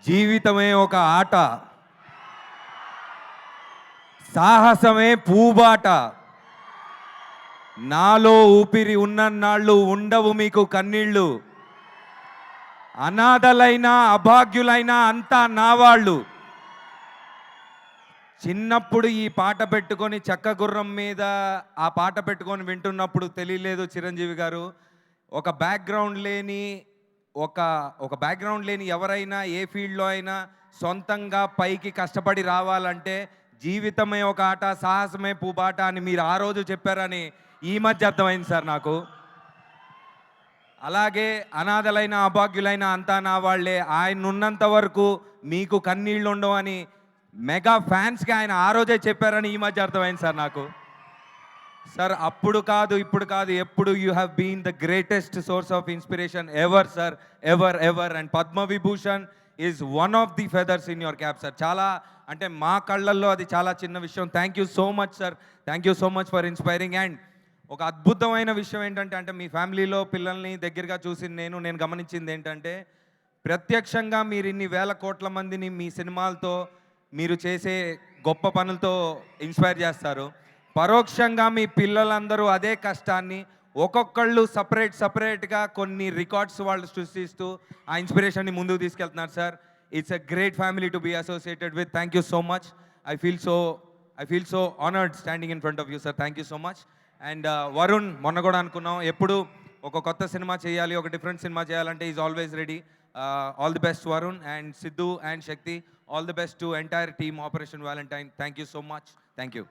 జీవితమే ఒక ఆట, సాహసమే పూబాట. నాలో ఊపిరి ఉన్నన్నాళ్ళు ఉండవు మీకు కన్నీళ్ళు. అనాథలైన అభాగ్యులైన అంతా నా వాళ్ళు. చిన్నప్పుడు ఈ పాట పెట్టుకొని చెక్క గుర్రం మీద ఆ పాట పెట్టుకొని వింటున్నప్పుడు తెలియలేదు చిరంజీవి గారు, ఒక బ్యాక్గ్రౌండ్ లేని ఒక బ్యాక్గ్రౌండ్ లేని ఎవరైనా ఏ ఫీల్డ్లో అయినా సొంతంగా పైకి కష్టపడి రావాలంటే జీవితమే ఒక ఆట, సాహసమే పూబాట అని మీరు ఆ రోజు చెప్పారని ఈ మధ్య అర్థమైంది సార్ నాకు. అలాగే అనాథలైన అభాగ్యులైన అంతా నా వాళ్ళే, ఆయన ఉన్నంత వరకు మీకు కన్నీళ్ళు ఉండవు అని మెగా ఫ్యాన్స్కి ఆయన ఆ రోజే చెప్పారని ఈ మధ్య అర్థమైంది సార్ నాకు. సార్ అప్పుడు కాదు ఇప్పుడు కాదు, ఎప్పుడు you have been the greatest source of inspiration ever sir, ever ever. And Padma Vibhushan is one of the feathers in your cap sir. చాలా అంటే మా కళ్ళల్లో అది చాలా చిన్న విషయం. Thank you so much sir, thank you so much for inspiring. And ఒక అద్భుతమైన విషయం ఏంటంటే, అంటే మీ ఫ్యామిలీలో పిల్లల్ని దగ్గరగా చూసి నేను గమనించింది ఏంటంటే, ప్రత్యక్షంగా మీరు ఇన్ని వేల కోట్ల మందిని మీ సినిమాలతో మీరు చేసే గొప్ప పనులతో ఇన్స్పైర్ చేస్తారు. పరోక్షంగా మీ పిల్లలందరూ అదే కష్టాన్ని ఒక్కొక్కళ్ళు సపరేట్గా కొన్ని రికార్డ్స్ వాళ్ళు సృష్టిస్తూ ఆ ఇన్స్పిరేషన్ని ముందుకు తీసుకెళ్తున్నారు సార్. It's a great family to be associated with. Thank you so much. I feel so honoured standing in front of you sir. Thank you so much. And Varun, మొన్న కూడా అనుకున్నాం ఎప్పుడు ఒక కొత్త సినిమా చేయాలి, ఒక డిఫరెంట్ సినిమా చేయాలంటే is always ready. All the best Varun and Siddhu and Shakti. All the best to entire team operation Valentine. Thank you so much. Thank you.